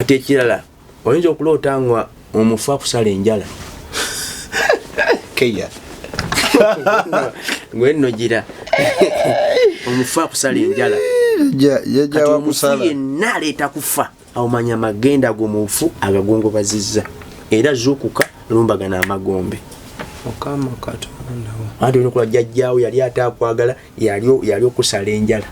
ate ekirala oyinza okuloota nga omufu akusala enjala keya ngwenno gira omufu akusala enjala yaja wakusala yenna aleeta kufa awumanya amagenda go mufu agagongobazizza era zukuka lumbagana amagombe okama katonda ate olikola jjajjaawo yali ataakwagala yali okusala enjala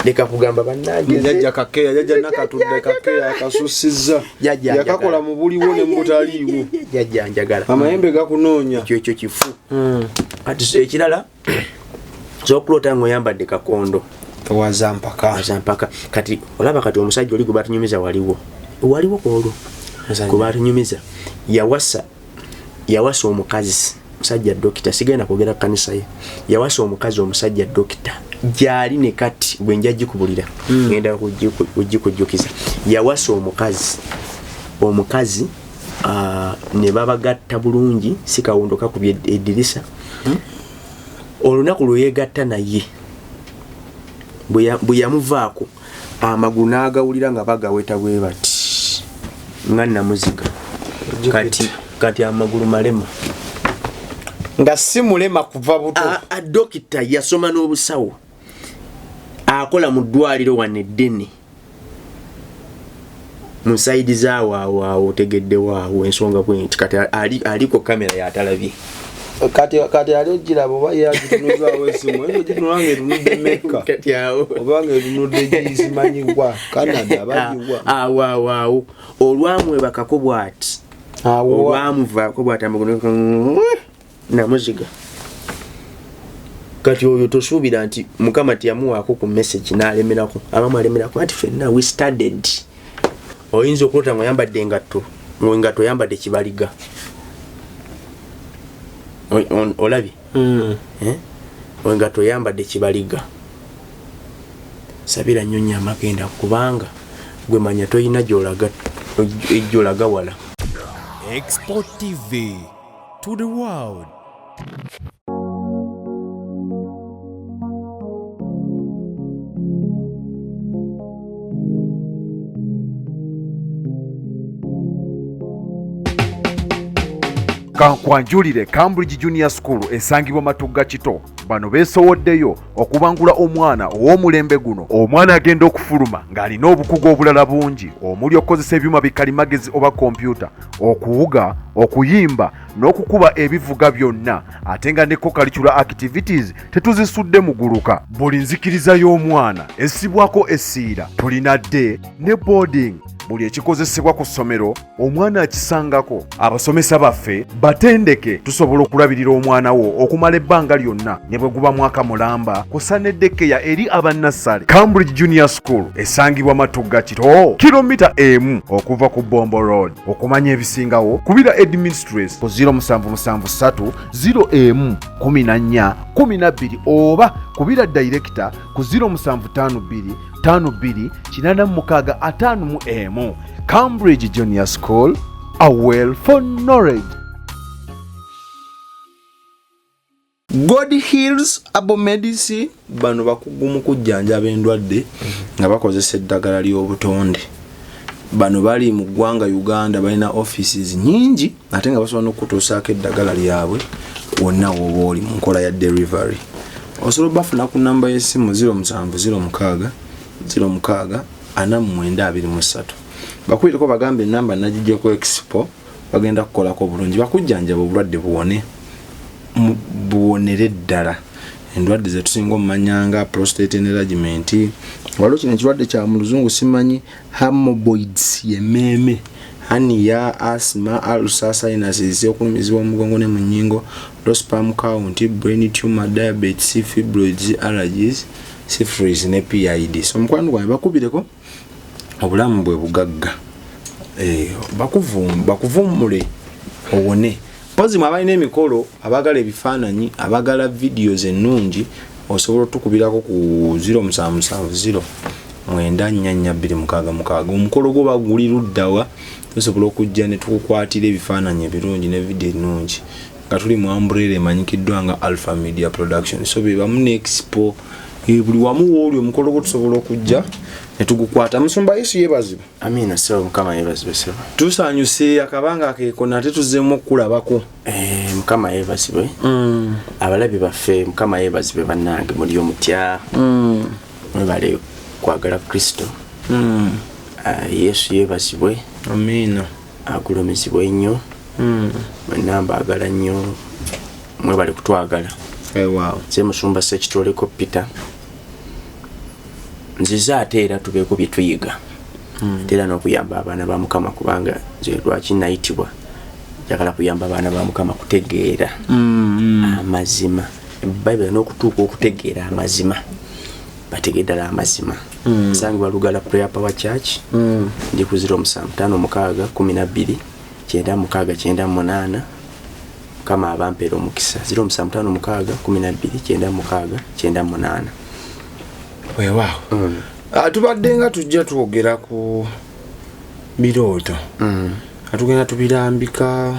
leka kugamba bannange jajja kakeya jajja nakatudde kakeya akasusizza yakakola mu buliwo ne mubutaliiwo jajja njagala amayembe gakunoonya ekyo kifu ati ekirala zokulota ngo yambadde kakondo waza mpaka kati olaba kati omusajja oli gwe batunyumiza waliwo kwolwo gwe batunyumiza yawasa omukazi musajja dokita sigenda kwogera kanisa ye yawasa omukazi omusajja dokita gyali ne kati bwe nja gikubulira ngenda kujjukiza yawasa omukazi ne babagatta bulungi si kawundo kakubye eddirisa olunaku lwe yeegatta naye bwe yamuvaako amagulu n'agawulira nga bagaweta bwe bati nga namuziga kati amagulu malema nga si mulema kuva buto dokita yasoma n'obusawo akola mu ddwaliro wane eddene mu saidi zaawaawo otegedde waawo ensonga bwenti kati aliko kamera yatalabye kati ali ogiraba oba yagitunuzawo esimu ezo gitunulanga etunudde meka obanga etunudde gisimanyibwa Canada bagiwa awo olwamwebakako bw'ati olwamuvaako bw'ati amagulu namuziga kati oyo tosuubira nti mukama tiyamuwaako ku message n'alemerako abamu alemerako ati fenna we studied oyinza okulota nga oyambadde engatto oyambadde kibaliga olabye engatto oyambadde kibaliga sabira nnyo nnyo amagenda kubanga gwe manya toyina gy'olaga wala. xpotv to the world. Kankwanjulire Cambridge Junior School esangibwa Matugga Kito. Bano beesowoddeyo okubangula omwana ow'omulembe guno. Omwana agenda okufuluma ng'alina obukugu obulala bungi omuli okukozesa ebyuma bikalimagezi oba kompyuta, okuwuga, okuyimba n'okukuba ebivuga byonna, ate nga ne co-curricular activities tetuzisudde muguluka. Buli nzikiriza y'omwana essibwako essiira. Tulina day ne boarding. Buli ekikozesebwa ku ssomero omwana akisangako. Abasomesa baffe batendeke tusobola okulabirira omwana wo okumala ebbanga lyonna ne bwe guba mwaka mulamba kusa n'eddekeya eri abannassale. Cambridge Junior School esangibwa Matugga Kito, kilomita emu okuva ku Bombo Road. Okumanya ebisingawo kubira administrator ku 0773 011412 oba kubira director ku 0752 52 Cambridge Junior School, a well for knowledge. God Heals Herbal Medicine bano bakugu mu kujjanjaba endwadde nga bakozesa eddagala ly'obutonde. Bano bali mu ggwanga Uganda, balina offices nyingi ate nga basobola n'okutuusaako eddagala lyabwe wonna w'oba oli mu nkola ya delivery. Osobola bafuna ku namba y'essimu 0706 4923. Bakwireko bagambe enamba nagijjeko expo bagenda kukolako bulungi bakujjanjaba obulwadde buwonere ddala. Endwadde ze tusinga omumanyanga prostate enlargement, waliwo kino ekirwadde kya mu luzungu simanyi, hemorrhoids y'emmeeme, hernia, asthma, ulcer, sinuses, okulumizibwa omugongo ne mu nnyingo, low sperm count, brain tumor, diabetes, fibroids, allergies, syphilis ne PID. So mukwano gwange bakubireko obulamu bwe bugagga. Bakuvumule owone. Pozi mwabalina emikolo abagala ebifaananyi abagala videos ennungi osobola tukubirako ku 0770 944266. Omukolo gwo baguli luddawa tusobola okujja ne tukukwatira ebifaananyi ebirungi ne video ennungi nga tuli mu umbrella emanyikiddwa nga Alpha Media Production. So be bamu ne expo buli wamu w'oli omukolo gwo tusobola okujja netugukwata. Musumba Yesu yebazibu. Amina so mukama yebazibu so. Tusanyuse akabanga akeko nate tuzemu kulabako. Mukama yebazibu. Abalabi baffe mukama yebazibu bannange muri omutya. Mwebale kwagala Kristo. Yesu yebazibwe. Amina. Agulumizibwe nnyo. Namba agala nnyo. Mwebale kutwagala. Wow. Nze Musumba Sekitoleko Peter. Nziza ate era tubeeko bye tuyiga. Tera n'okuyamba abaana ba Mukama kubanga nze lwaki nayitibwa njagala kuyamba abaana ba Mukama kutegeera amazima. Bible n'okutuuka okutegeera amazima. Bategeddala amazima. Nsangibwa Lugala Prayer Power Church. Ndi ku 056129698. Kama abampero mukisa 056129698. Wow. Atubadde nga tujja twogera ku birooto. Atugenda tubirambika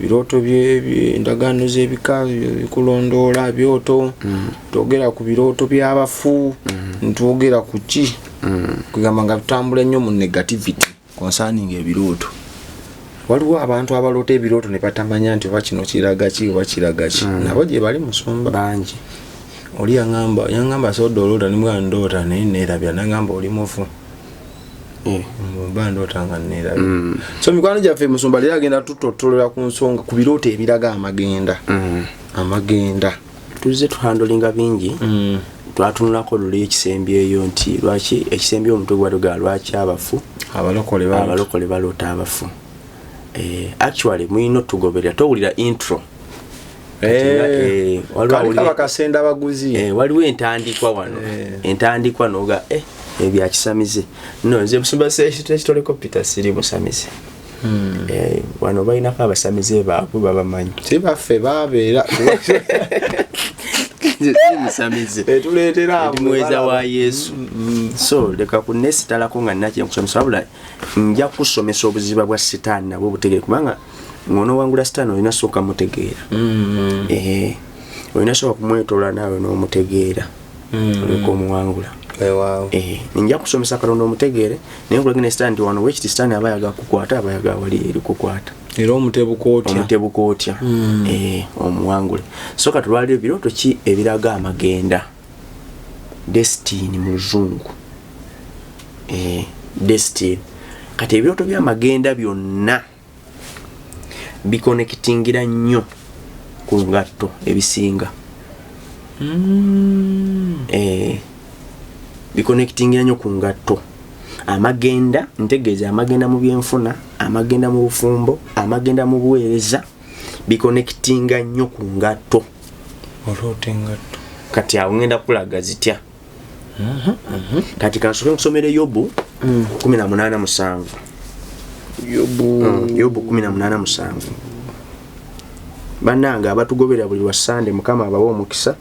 birooto by'endagaano z'ebika bikulondoola byoto. Twogera ku birooto by'abafu. Ntwogera ku ki kugamba nga tutambula nnyo mu negativity concerning ebirooto. Waliwo abantu abaloota ebirooto ne batamanya nti oba kino kiraga ki oba kiraga ki. Nabo gye bali Musumba bangi. Oli yangamba sodo oloota ni mwana ndoota naye neerabya nangamba oli mufu. Ndoota nga neerabya. So mikwano gyaffe Musumba leero agenda tutotolera ku nsonga ku birooto ebiraga amagenda. Amagenda. Tuzze tuhandolinga bingi. Twatunulako luli ekisembyeyo nti lwaki ekisembye omutwe gwaluga lwaki abafu abalokole baloota abafu. Actually mwino tugoberera towulira intro. Waliwo bakasenda abaguzi. Waliwo entandikwa wano. Entandikwa noga ebya kisamize. No nze Musumba Sekitoleko Peter siri musamize. Wano bayinako abasamize baabwe babamanyi. Sibaffe babeera. Musamize. Tuleetera mweza wa Yesu. So leka kunesitala nga nakye nkusomesa wabula nja kusomesa obuziba bwa Sitaani nabwo butegeere kubanga ngono wangula Sitaani olina sooka mutegeera. Olina sooka kumwetola nawe n'omutegeera. Oleka omuwangula. Nja kusomesa Katonda omutegeere naye nkulagina Sitaani nti wano wekiti Sitaani aba ayaga kukwata aba ayaga wali eri kukwata. Era omutebuko otya. Omuwangule. So katulwalira ebirooto ki ebiraga amagenda. Destiny mu Luzungu. Destiny. Kati ebirooto by'amagenda byonna bikonekitingira nnyo ku ngatto ebisinga. Bikonekitingira nnyo ku ngatto. Amagenda ntegeeza amagenda mu byenfuna, amagenda mu bufumbo, amagenda mu buweereza bikonekitinga nnyo ku ngatto. Oloote ngatto. Kati awo ngenda kulaga zitya. Kati kansoke nkusomere Yobu 18:7. Yobu 18:7. Bannange abatugobera buli wa Sunday Mukama abawa omukisa.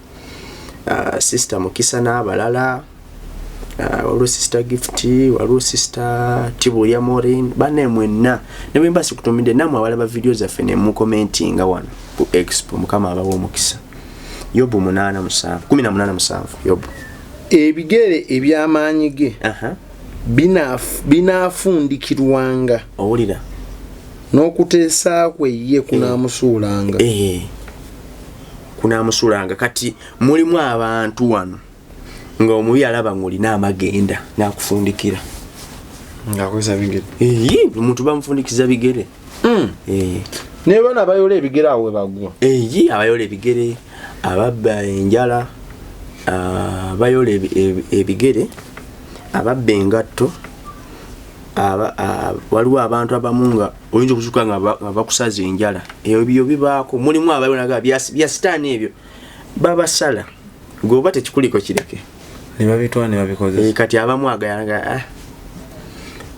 Sister Mukisa n'abalala. Waliwo Sister Gift, waliwo Sister Tibuya Morin, bane mwenna. Ne bwe mbasi kutumide namwe abalaba video zaffe ne mu commentinga wano ku expo Mukama abawo omukisa. Yobu 18:7. Yobu. Ebigere ebyamaanyi ge. Binaafundikirwanga. Owulira. N'okuteesa kwe ye kunaamusuulanga. Kunaamusuulanga kati mulimu abantu wano. Nga omubi alaba ng'olina amagenda n'akufundikira. Ng'akozesa bigere. Omuntu bamufundikiza bigere. Ne bana abayola ebigere awo we bagwa. Abayola ebigere, ababba enjala, abayola ebigere, ababba engatto, waliwo abantu abamu nga oyinza okuzuka nga bakusaza enjala. Ebyo bibaako. Mulimu abayola bya Sitaani ebyo babasala. Gwoba tekikuliko kireke. Ne babitwala ne babikoze. Kati abamu agayanga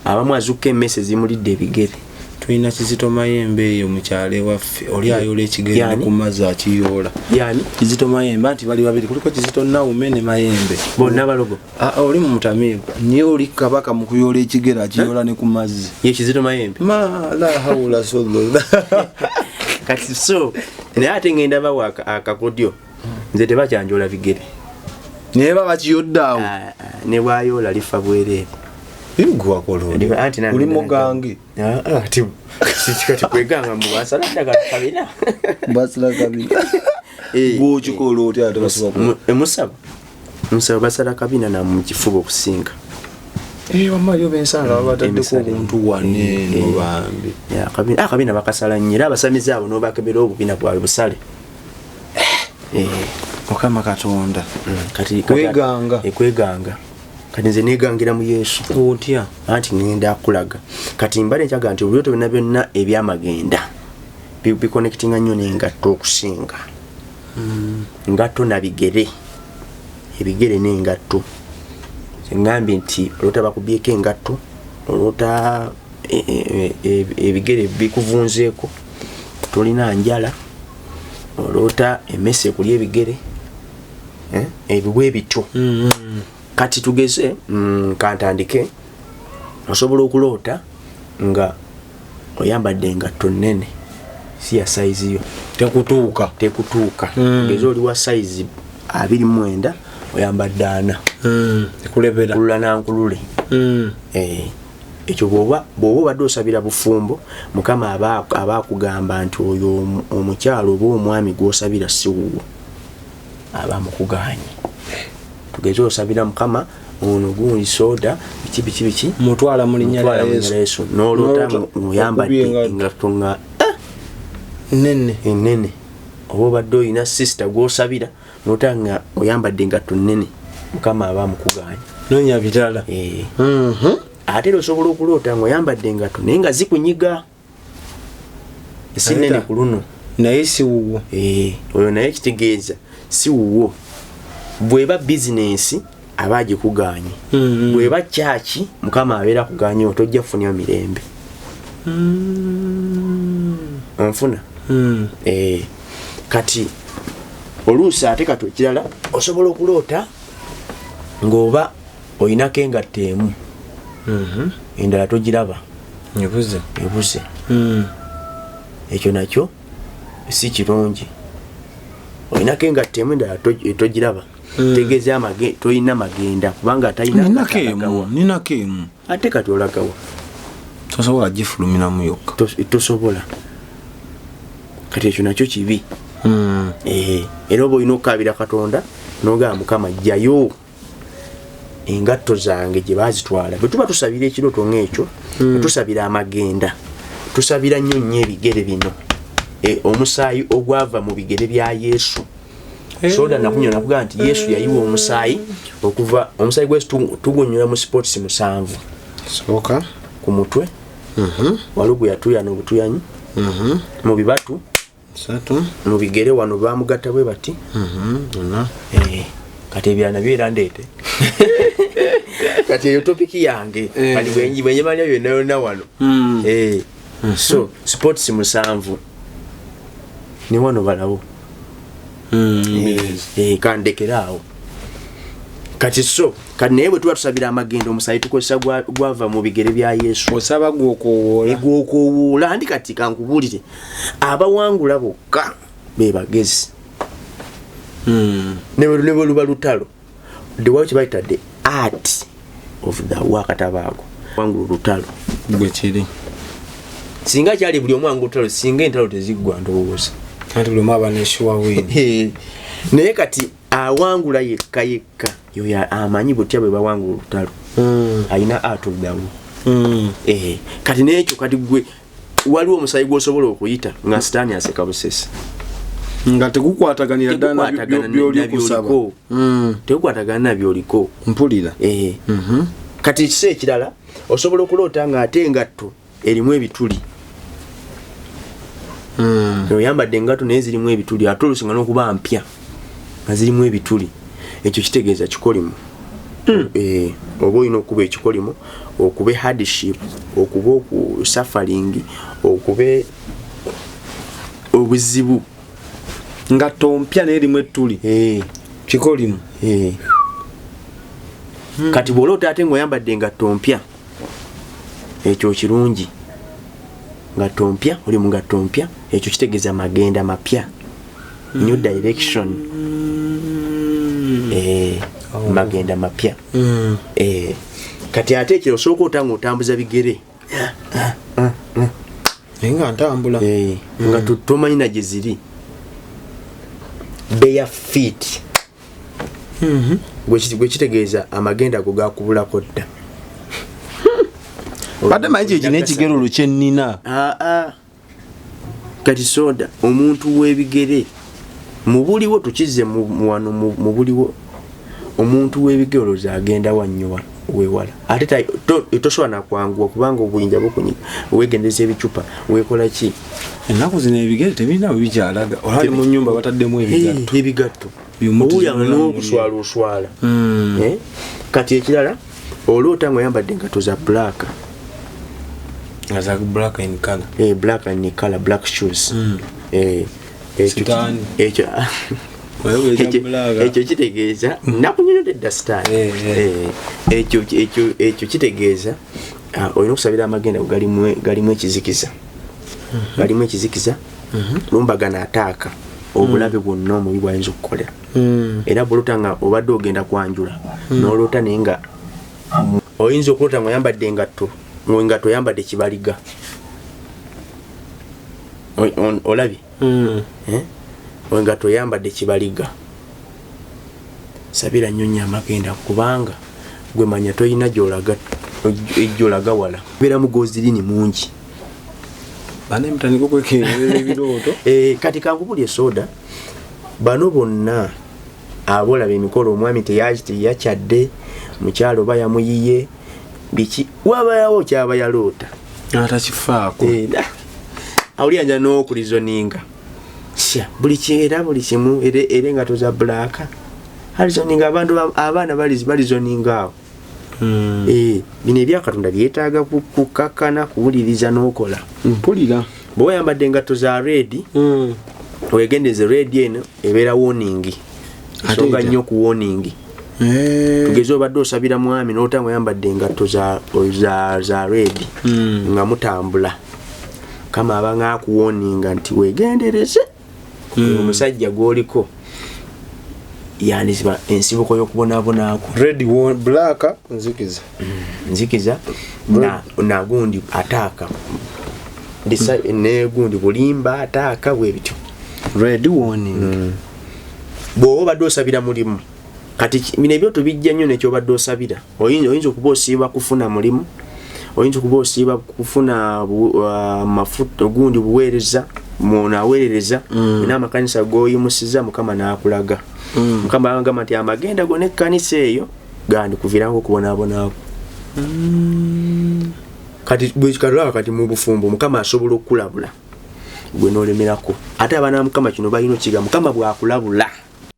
abamu azuka emmese zimulidde ebigere. Tulina Kizito Mayembe eyo mukyale waffe oli ayola ekigere ku mazzi akiyoola. Yani Kizito Mayembe anti bali babiri kuliko Kizito Nawume ne Mayembe. Bonna balogo. Oli mu mutamiivu. Niye oli kabaka mu kuyoola ekigere akiyoola ne ku mazzi. Ye Kizito Mayembe. La hawla sallallahu. Kati so naye ate ngenda bawa akakodyo. Nze tebakyanjola bigere. neba bakiyoddawo ne bwayola lifa bwerere bigwa kolodi uli mugange ati sikati kweganga mu basala daga kabina basala kabina gochi kolodi ate basiba musaba basala kabina na mu kifuba okusinga wamayo bensanga babatadeko omuntu wane no bambi ya kabina bakasala nyira abasamiza abo no bakebera obubina bwa busale Mukama Katonda kati kweganga kati nze negangira mu Yesu otya anti ngenda akulaga kati mbale nchaga nti ebyoto byonna ebyamagenda biconnectinga nnyo n'engatto okusinga ngatto na bigere ebigere n'engatto ngambye nti olota bakubyeko engatto olota ebigere bikuvunzeeko tolina njala olota emese kulya ebigere ebiwe bityo kati tugeze kantandike osobola okuloota nga oyambadde engatto nnene si ya size yo tekutuuka ngeze oli wa size 29 oyambadde 4 ekulebera kulula nankulule ekyo bwoba badde osabira bufumbo mukama abakugamba nti oyo omukyalo oba omwami gw'osabira si wuwo aba mukuganye tugeze osabira mukama ono gundi soda biki mutwala mu linnya lya Yesu n'olota muyambadde engatto nga ennene oba badde oyina sister gw'osabira n'olota nga oyambadde engatto nnene mukama aba mukuganye nonya bitala ate osobola okuloota nga oyambadde engatto naye nga zikunyiga esi nnene ku luno naye si wuwo oyo naye kitegeeza si wuwo bweba bizinensi aba agikuganye bweba kyaki mukama abeera kuganye otojja kufunira mirembe onfuna kati oluusi ate kati ekirala osobola okuloota ng'oba oyinako engatto emu endala togiraba ebuze ekyo nakyo si kirungi oyinako engatto emu endala togiraba tegeeza toyina magenda kubanga ninako emu ate kati olagawa tosobola gifuluminamu yokka tosobola kati ekyo nakyo kibi era oba olina okukabira Katonda n'ogamba mukama jjayo engatto zange gye bazitwala bwe tuba tusabira ekirooto ng'ekyo tusabira amagenda tusabira nnyo ebigere bino omusaayi ogwava mu bigere bya Yesu soda nakunyola nakuga nti Yesu yayiwa omusaayi okuva omusaayi gwe tugunyola mu sports 7 soka ku mutwe walugu yatuya n'obutuyanyi mu bibatu 3 mu bigere wano bamugatta bwe bati kati ebyana byera ndeete kati eyo topiki yange kati bwenye balya byonna wano so sports 7 ni wano balawo kandekeraawo kati so kati naye bwe tuba tusabira amagendo omusaayi tukozesa gwava mu bigere bya Yesu osaba gw'okowoola andi kati kankubuulire abawangula bokka be bagezi ne bwe luba lutalo the way kibayita the art of the wakatabaago wangula lutalo bwe kiri singa kyali buli omwangu lutalo singa entalo teziggwa ndowooza anti buli mwaba neshuwa wini naye kati awangula yekka yoyo amanyi butya bwe bawangula lutalo alina art of the kati n'ekyo kati gwe waliwo omusayi gw'osobola okuyita nga sitaani aseka busesi nga tegukwataganira ddala by'olikusaba tegukwatagana na byoliko mpulira kati ekisa ekirala osobola okuloota nga ate engatto erimu ebituli oyambadde engatto naye zirimu ebituli ate olusinga n'okuba mpya nga zirimu ebituli ekyo kitegeeza kikolimo oba olina okuba ekikolimo okuba hardship okuba okusuffering okuba obuzibu nga tompya n'erimu ettuli kikolimu kati bw'oloota ate ng'oyambadde nga tompya ekyo kirungi nga tompya oli mu nga tompya ekyo kitegeeza magenda mapya new direction magenda mapya. Kati ate ekyo osooka otanga otambuza bigere nga ntambula nga tomanyi na gye ziri bare feet. Gwe kitegeeza amagenda ago gakubulako dda. Badde manyi kye n'ekigero lukye nnina. Kati soda omuntu w'ebigere mubuliwo tukize wano mubuliwo omuntu w'ebigero agenda wannyo wewala ate tosobola nakwanguwa kubanga obuyinja bukunyiga wegendeza ebicupa wekola ki ennaku zino ebigere tebirina bikyalaga olali mu nnyumba bataddemu ebigatto obuyanga n'okuswala oswala. Kati ekirala olwota nga oyambadde engatto za black black in color. Black in color, black shoes. Ekyo kitegeeza nakunyonodde dasta. Ekyo kitegeeza olina okusabira amagenda galimu ekizikiza. Galimu ekizikiza lumbagana ataaka obulabe bwonna omubi bwayinza okukolera. Era bwolota nga obadde ogenda kwanjula n'olota naye nga oyinza okulota nga oyambadde engatto ngato oyambadde kibaliga. Olabye ngato oyambadde kibaliga. Sabira nyonya amagenda kubanga gwe manya toyina gyolaga wala beera mugozirini mungi bane mtaniko kwekerera ebilooto. Kati kankubulye soda bano bonna abolaba emikolo omwami teyakyadde mukyalo bayamuyiye biki wabayawo kyaba yaloota atakifaako awuliyanja n'okulizoninga buli kimu era engato za black alizoninga abaana balizoninga awo. Bino ebyakatonda byetaaga kukakana kuwuliriza n'okola mpulira. bw'oyambadde engato za red wegendeze red eno ebeera warning nsonga nnyo ku warning. Tugeze obadde osabira mwami n'otanga oyambadde engatto za red nga mutambula kama abanga akuwoninga nti wegendereze omusajja gwoliko yandiziba ensibuko y'okubonabonaako. Red black nzikiza na gundi ataaka ne gundi bulimba ataaka bwe bityo red warning. Bw'oba obadde osabira mulimu kati bino ebyoto bijja nnyo nekyo obadde osabira oyinza okuba osiiba kufuna mulimu oyinza okuba osiiba kufuna mafuta gundi buweereza munaweerereza n'amakanisa g'oyimusiza mukama n'akulaga. Mukama agamba nti amagenda go n'ekkanisa eyo gandi kuvirango okubonabonaako. Kati bwekikalaba kati mu bufumbo mukama asobola okukulabula gwe n'olemerako ate abaana mukama kino balina okiga mukama bw'akulabula.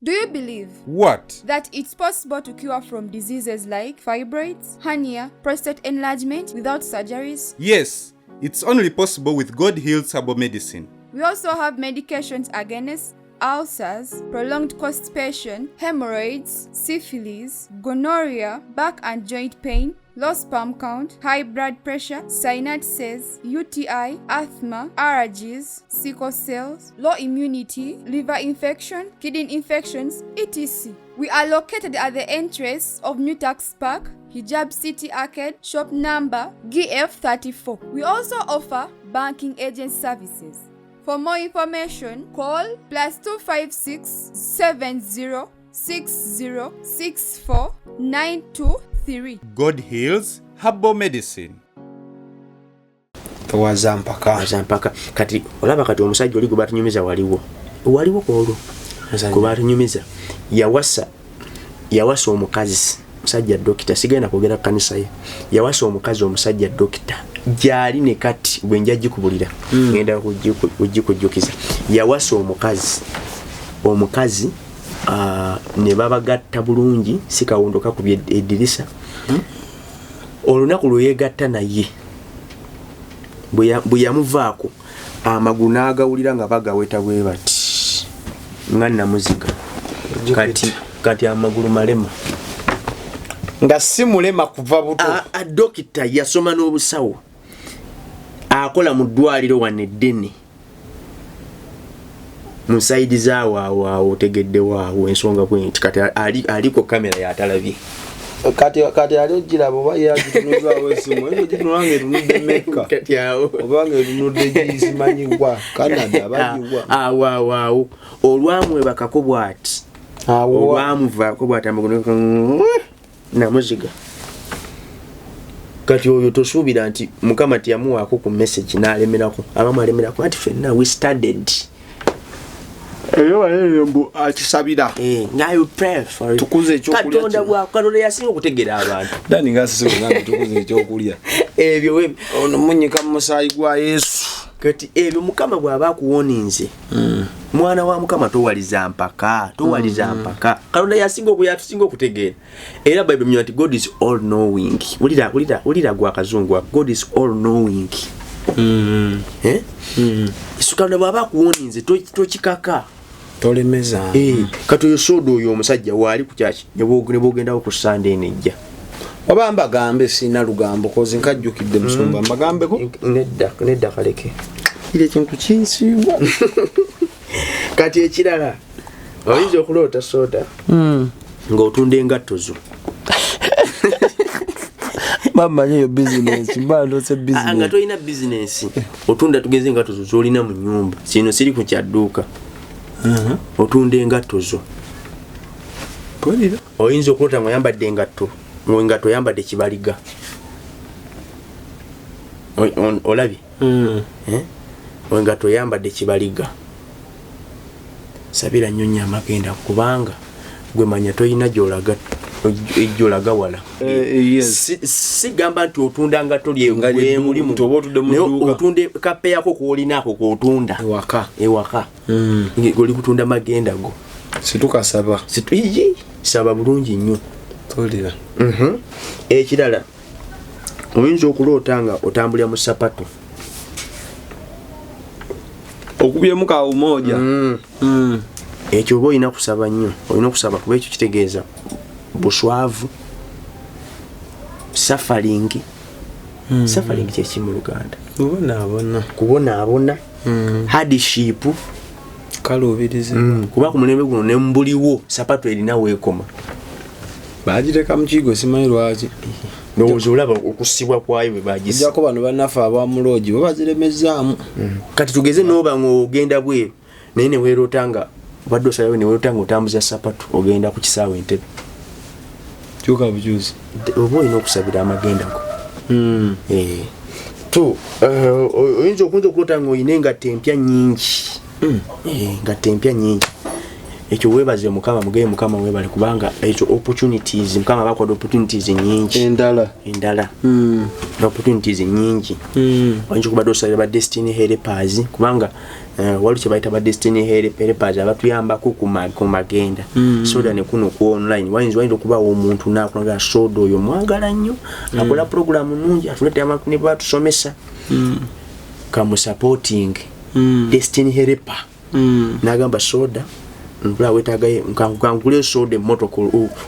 Do you believe What? that it's possible to cure from diseases like fibroids, hernia, prostate enlargement without surgeries? Yes, it's only possible with God Heals Herbal Medicine. We also have medications against ulcers, prolonged constipation, hemorrhoids, syphilis, gonorrhea, back and joint pain, low sperm count, high blood pressure, sinuses, UTI, asthma, allergies, sickle cells, low immunity, liver infection, kidney infections, etc. We are located at the entrance of New Tax Park, Hijab City Arcade, shop number GF34. We also offer banking agent services. For more information, call +256 70 60 64 923. God Heals Herbal Medicine. Wazampaka kati olaba kati omusajja oli gwe batunyumiza waliwo kwolwo gwe batunyumiza yawasa omukazi musajja dokita sigenda kwogera kanisa ye yawasa omukazi omusajja dokita gyali ne kati bwe nja gikubulira ngenda kujjukiza yawasa omukazi ne babagatta bulungi sikawundoka ku eddirisa olunaku lwe yegatta naye bwe yamuvaako amagulu n'agawulira nga bagaweta bwe bati nga namuziga kati amagulu malema nga si mulema kuva buto. Dokita yasoma n'obusawo akola mu ddwaliro wane eddene mu side zaawo otegedde waawo ensonga bwenti kati aliko kamera yatalabye kati ali ogiraba oba yagitunuzaawo esimu ezo gitunulanga etunudde mekka kati awo obanga etunudde gisimanyibwa Canada bagiwa awo olwamwebakako bw'ati olwamuvaako bw'ati namuziga kati oyo tosuubira nti mukama tiyamuwaako ku message n'alemerako abamu alemerako ati fenna we studied eyo walembu akisabira ngayo pray for tukuze ekyokulya katonda bwa katonda yasinga okutegera abantu dani ngasisiwe tukuze ekyokulya ebyo ono munyika mu musaayi gwa Yesu kati ebyo mukama bw'aba akuwoninze mwana wa mukama towaliza mpaka katonda yasinga okutusinga okutegeera era Bible mnywa nti God is all knowing ulira gwa kazungu God is all knowing katonda bw'aba akuwoninze tokikaka tolemeza kati oyo soda oyo omusajja waali ku kyaki ne boogendawo ku Sunday nejja oba mbagambe sina lugambo kozi nkajjukidde musumba mbagambeko nedda kaleke ile kintu kinsiibwa kati ekirala oyinza okuloota soda ng'otunda engatto zo mama nyo business mbalo se business nga toyina business otunda tugeze engatto zo zolina mu nyumba sino siri ku kyadduuka otunda engatto zo polira oyinza okuloota ng'oyambadde engatto ng'engatto oyambadde kibaliga olabye engatto oyambadde kibaliga sabira nnyo amagenda kubanga gwe manya toyina gy'olaga ejjolaga wala sigamba nti otunda ngatto lye mulimu otunde kape yako kuolinaako kuotunda ewaka oli kutunda magenda go situkasaba saba bulungi nnyo tolira ekirala oyinza okuloota nga otambulira mu sapatu okubyemu kawo moja ekyo oba olina kusaba nnyo olina okusaba kuba ekyo kitegeeza buswavu safaringi kyeki mu Luganda kubonaabona hardship kalubirize kuba ku mulembe guno ne mbuliwo sapatu erina weekoma bagireka mu kigo simanyi lwaki ndowooza olaba okusibwa kwayo bwe bagisa ejjako bano bannafe abamulogi bwe baziremezaamu kati tugeze n'oba ng'ogenda bweru naye ne weeroota nga obadde osalayo ne weeroota ng'otambuza sapatu ogenda ku kisaawe Entebbe kyuka bujuzi oba olina okusabira amagenda go oyinza okunza okuloota ng'olina engatta empya nnyingi engatta empya nnyingi ekyo weebaze mukama mugeye mukama weebale kubanga ekyo opportunities mukama bakwada opportunities nnyingi endala opportunities nnyingi oyinza okubadde osabira ba destiny helpers kubanga waliwo kye bayita ba destiny helpers abatuyambako ku magenda soda ne kuno ku online wayinza okubawo omuntu nakulagala soda oyo mwagala nnyo akola program nnungi atuleetera ne batusomesa kamu supporting destiny helper nagamba soda mpula wetagaye nkangule soda emotoka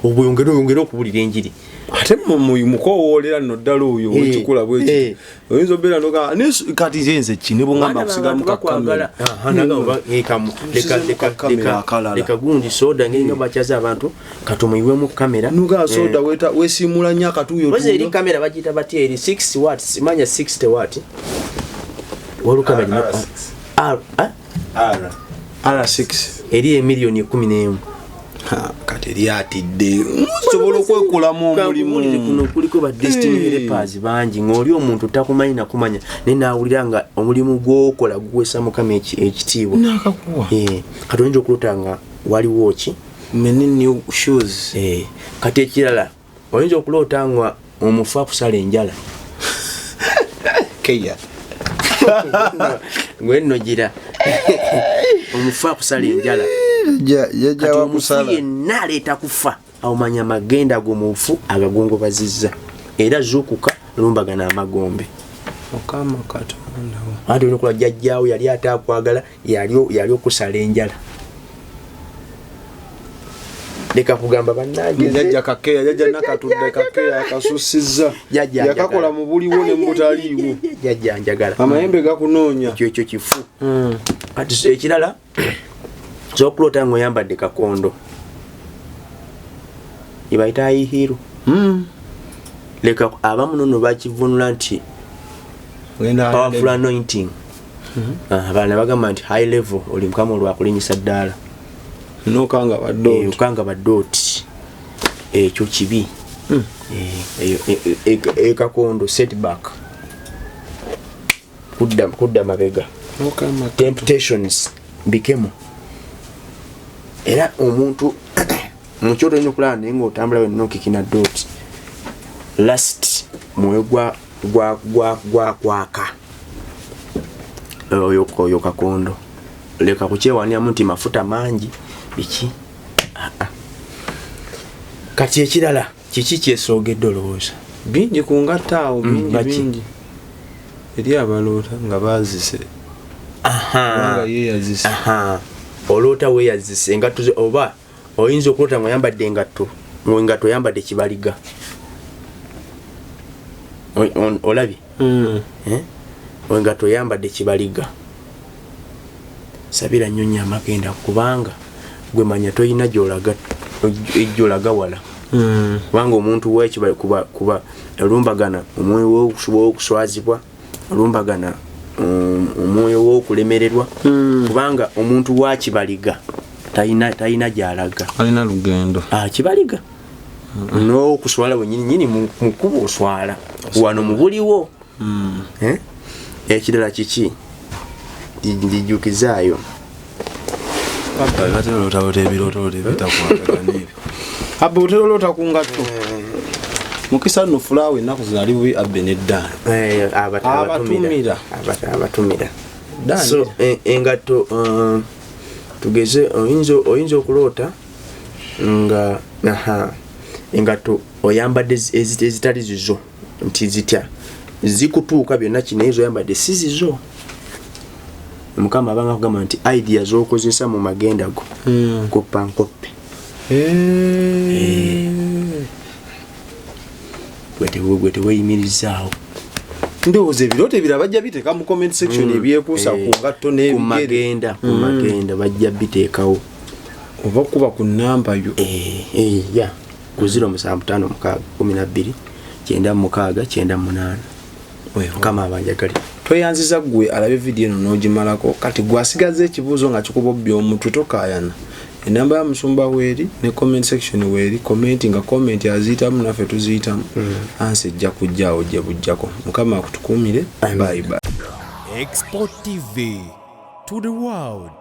obuyongere okubulira enjiri ate mukowoolera nno ddala oyo wekikula bweki oyinza obeera noga kati zenze kine bungamba kusiga mukakamera leka gundi soda ngeringa bakyaza abantu katomuyiwe mu kamera nuga soda wesimula nnyo akatuuyo weze eri kamera bagiyita batya eri 6 watt simanya 60 watt walukamera R6 eri emiliyoni 11 kati eri atidde sobola okwekolamu omulimu kuno kuliko ba destiny helpers bangi ng'oli omuntu takumanyi nakumanya naye naawulira nga omulimu gw'okola gukwesa mukama ekitiibwa nakakuwa kati oyinza okuloota nga waliwo ki new shoes kati ekirala oyinza okuloota nga omufu akusala enjala keya ngwenogira omufu akusala enjala jajja wakusala yenna aleeta kufa awumanya magenda go mufu agagongobazizza era zukuka lumbagana amagombe okama katonda ate olikola jjajjaawo yali ataakwagala yali okusala enjala leka kugamba bannange jajja kakeya jajja nakatudde kakeya akasusizza yakakola mu buliwo ne mubutaliiwo jajja njagala amayembe gakunoonya ekyo kifu kati ekirala zokulota ngoyambadde kakondo ibaita ayihiru leka abamu nono bakivunula nti powerful anointing abana bagamba nti high level oli mukama olwakulinyisa ddala ukanga badoti ekyo kibi kakondo setback kudda mabega temptations bikemo era omuntu mukyoto ino kulana naye ng'otambula wenokikina dot last mwoyo gwaka oyo kakondo leka kukyewaniamu nti mafuta mangi biki kati ekirala kiki kyesoogedde olowooza bingi ku ngattaawo bingi eri abaloota nga bazise nga yeyazise oloota weeyazise engatto oba oyinza okuloota ng'oyambadde engatto ng'engatto oyambadde kibaliga olabye engatto oyambadde kibaliga sabira nnyo nnyo amagenda kubanga gwe manya toyina gy'olaga wala kubanga omuntu wekibali kuba olumbagana omwoyo w'okuswazibwa olumbagana omwoyo w'okulemererwa kubanga omuntu wakibaliga talina gy'alaga alina lugendo kibaliga n'okuswala wenyini mukuba oswala wano mubuliwo ekirala kiki lijjukizaayo otelolota ku ngatto mukisa nno fulaawa ennaku zali bubi abbe neddaano abatumira so engatto tugeze oyinza okuloota nga engatto oyambadde ezitali zizo nti zitya zikutuuka byonna kino ezo oyambadde si zizo mukama abanga kugamba nti idea z'okozesa mu magenda go koppa nkoppe gwe teweyimirizaawo ndowooza ebirooto ebira bajja biteeka mu comment section ebyekuusa ku ngatto n'ebigere ku magenda bajja biteekawo oba kuba ku nnamba yo ya ku 0756129698 mukama abanjagali tweyanziza gwe alabe vidiyo eno n'ogimalako kati gwasigaza ekibuuzo nga kikubobya omutwe tokaayana enamba ya musumba weeri ne comment section weeri commenti nga comment aziyitamu naffe tuziyitamu ansi ejja kujjaawo gye bujjako mukama akutukuumire bye bye. xpotv to the world.